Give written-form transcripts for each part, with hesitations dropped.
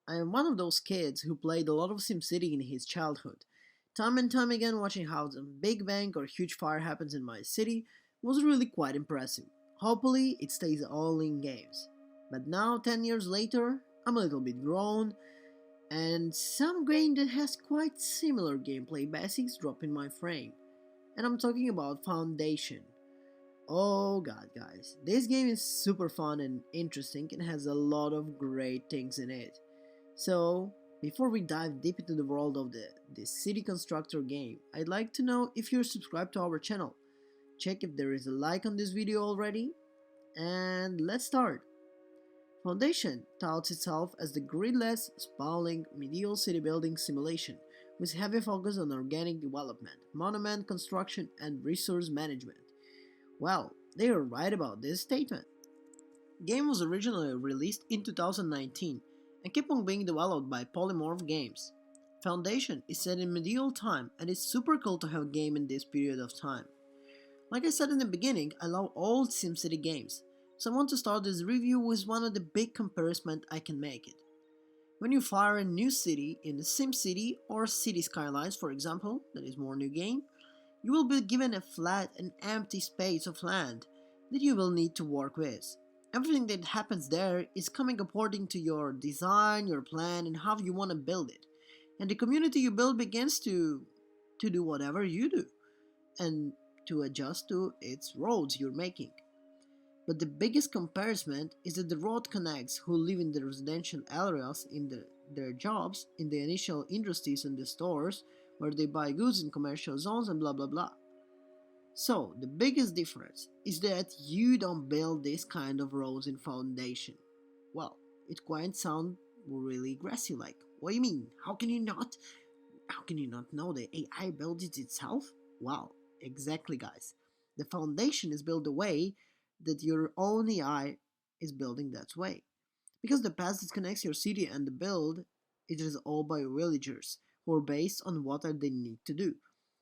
I am one of those kids who played a lot of SimCity in his childhood. Time and time again, watching how some big bang or huge fire happens in my city was really quite impressive. Hopefully, it stays all in games. But now, 10 years later, I'm a little bit grown, and some game that has quite similar gameplay basics drop in my frame. And I'm talking about Foundation. Oh god, guys, this game is super fun and interesting and has a lot of great things in it. So, before we dive deep into the world of this city constructor game, I'd like to know if you're subscribed to our channel. Check if there is a like on this video already, and let's start. Foundation touts itself as the gridless, sprawling, medieval city building simulation with heavy focus on organic development, monument construction, and resource management. Well, they are right about this statement. The game was originally released in 2019 and kept on being developed by Polymorph Games. Foundation is set in medieval time and it's super cool to have a game in this period of time. Like I said in the beginning, I love old SimCity games, so I want to start this review with one of the big comparisons I can make it. When you fire a new city in SimCity or City Skylines for example, that is more new game, you will be given a flat and empty space of land that you will need to work with. Everything that happens there is coming according to your design, your plan, and how you want to build it. And the community you build begins to do whatever you do and to adjust to its roads you're making. But the biggest comparison is that the road connects who live in the residential areas in their jobs, in the initial industries and the stores where they buy goods in commercial zones and blah blah blah. So, the biggest difference is that you don't build this kind of roads in Foundation. Well, it quite sounds really aggressive like, what do you mean? How can you not know the AI builds it itself? Well, exactly guys. The Foundation is built the way that your own AI is building that way. Because the path that connects your city and the build, it is all by villagers who are based on what they need to do.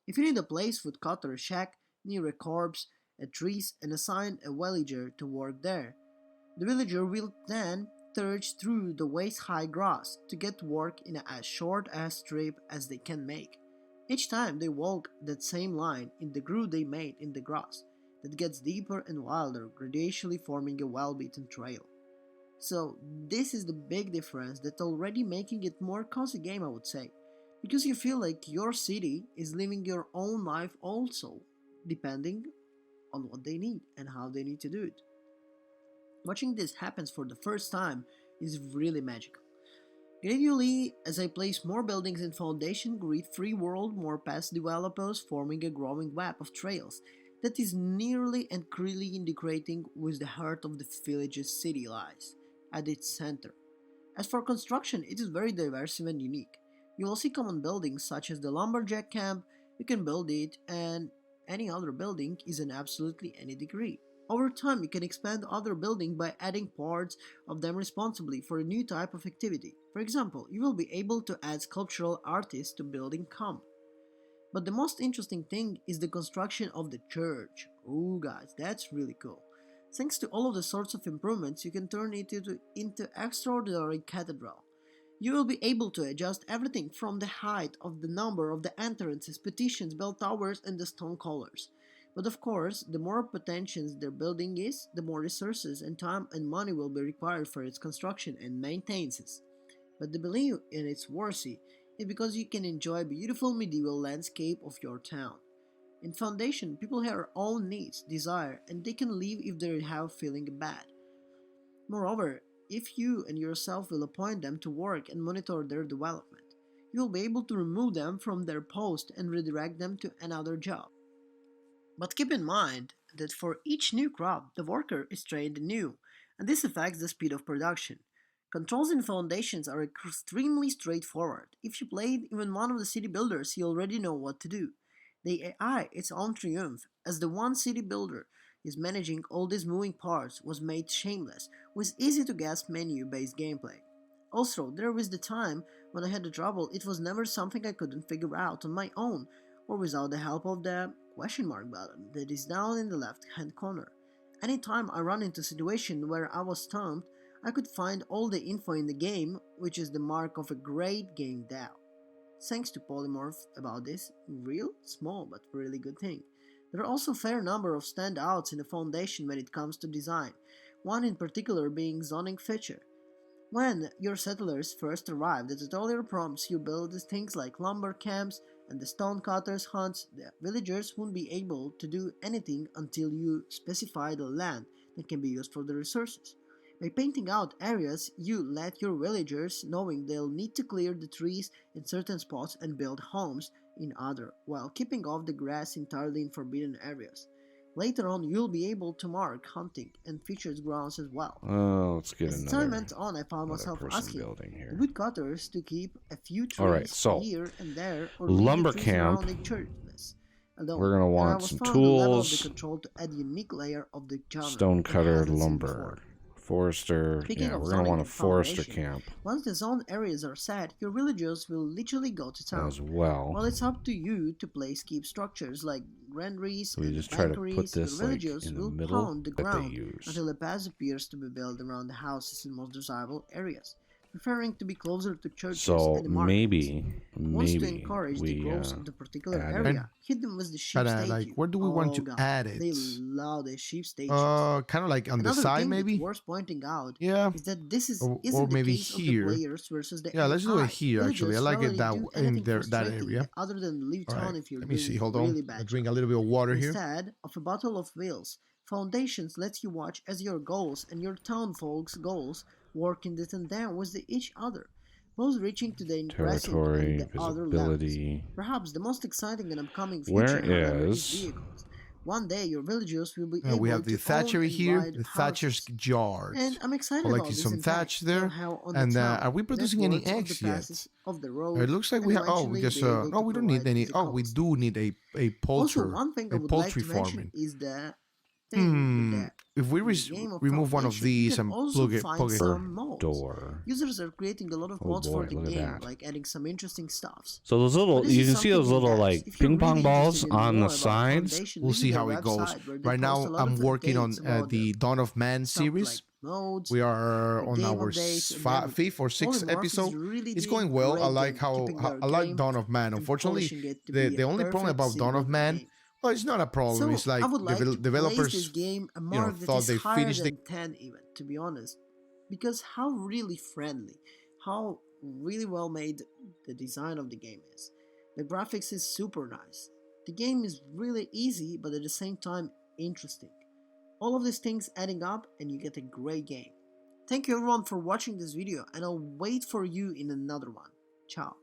If you need a place, woodcut or a shack, near a corpse, a trees, and assign a villager to work there. The villager will then search through the waist-high grass to get work in as short a strip as they can make. Each time they walk that same line in the groove they made in the grass, that gets deeper and wilder, gradually forming a well-beaten trail. So this is the big difference that already making it more cozy game I would say, because you feel like your city is living your own life also, depending on what they need and how they need to do it. Watching this happens for the first time is really magical. Gradually, as I place more buildings in Foundation, greet free world, more past developers forming a growing web of trails that is nearly and clearly integrating with the heart of the village's city lies, at its center. As for construction, it is very diverse and unique. You will see common buildings such as the lumberjack camp, you can build it, and any other building is in absolutely any degree. Over time, you can expand other buildings by adding parts of them responsibly for a new type of activity. For example, you will be able to add sculptural artists to building come. But the most interesting thing is the construction of the church. Oh guys, that's really cool. Thanks to all of the sorts of improvements, you can turn it into extraordinary cathedral. You will be able to adjust everything from the height of the number of the entrances, petitions, bell towers, and the stone colors. But of course, the more pretensions their building is, the more resources and time and money will be required for its construction and maintenance. But the belief in its worthy is because you can enjoy a beautiful medieval landscape of your town. In Foundation, people have their own needs, desire, and they can leave if they have feeling bad. Moreover, if you and yourself will appoint them to work and monitor their development, you will be able to remove them from their post and redirect them to another job. But keep in mind that for each new crop, the worker is trained anew, and this affects the speed of production. Controls in Foundations are extremely straightforward. If you played even one of the city builders, you already know what to do. The AI, its own triumph, as the one city builder is managing all these moving parts, was made shameless, with easy-to-grasp menu-based gameplay. Also, there was the time when I had the trouble, it was never something I couldn't figure out on my own, or without the help of the question mark button that is down in the left-hand corner. Anytime I run into a situation where I was stumped, I could find all the info in the game, which is the mark of a great game dev. Thanks to Polymorph about this real, small but really good thing. There are also a fair number of standouts in the foundation when it comes to design, one in particular being zoning feature. When your settlers first arrived, the tutorial prompts you build things like lumber camps and the stonecutters' huts. The villagers won't be able to do anything until you specify the land that can be used for the resources. By painting out areas, you let your villagers knowing they'll need to clear the trees in certain spots and build homes in other, while keeping off the grass entirely in forbidden areas. Later on, you'll be able to mark hunting and featured grounds as well. Oh, let's get As another. time went on, I found myself asking here. the woodcutters to keep a few trees Alright, so here and there, or lumber leave the trees camp. around alone. We're gonna want some The level of the tools. control to add unique layer of the genre Stonecutter, that hasn't seen lumber. before. Forester. Speaking Yeah, of we're gonna zoning want a and forester foundation, camp once the zone areas are set, your villagers will literally go to town. as well. Well, it's up to you to place keep structures like granaries So we and just try to put bankeries. this Your like villagers in the will middle pound the that they ground use. until a path appears to be built around the houses in most desirable areas, preferring to be closer to churches So and markets. maybe To encourage the growth of the particular add area, hit them with the sheep statue. Like, where do we want to God, add it? they love the sheep statues. Kind of like on the Another side, thing maybe. that's worth pointing out Yeah, is that this or isn't maybe the case here. of the players versus the Yeah, let's do AI. it here. Actually, I Villagers like it rarely that do in anything there that frustrating area. other than leave All town right, if you're let me doing see. Hold really on. bad I drink job. a little bit of water here. Instead of a bottle of wheels, Foundations lets you watch as your goals and your townfolk's goals work in tandem with each other, both reaching to the impressive territory, and the other levels. visibility. Perhaps the most exciting and upcoming Where feature, however, is is vehicles. One day, your villagers will be able We have the to thatchery own and here, ride the thatcher's horses. yard. And I'm excited about Collecting this. some In thatch fact, there. they'll have on And the town are we producing any networks of eggs the yet? passes of the road, It looks like and we have. Oh, eventually because be able no, to we don't need provide any. the Oh, we coast. do need a Also, poultry, one thing I a would like poultry to mention farming. is the thing with that. If we In the game of remove one of Foundation, you these can and also plug it, find some mods. Door. Users are creating a lot of Oh mods for boy, the look at game, that. like adding some interesting stuffs. So those little, But this you is can see those something little in like depth. If you're ping pong really balls interested in on more the about sides. Foundation, We'll visit see their how it goes. website where they Right post now, a lot I'm of working on updates about the Dawn of Man stuff series. like modes, We are the on game our updates, and everything. fifth or sixth Polymorph episode. is really It's doing going well. I great like game, how keeping their I like game Dawn of Man. and Unfortunately, polishing it to be the a only problem perfect about Dawn of simple Man, game. well, it's not a problem. It's So like I would like to place developers, this game a you know, mark that thought is they higher finished than 10 even, to be honest. Because how really friendly, how really well made the design of the game is. The graphics is super nice. The game is really easy, but at the same time interesting. All of these things adding up and you get a great game. Thank you everyone for watching this video, and I'll wait for you in another one. Ciao.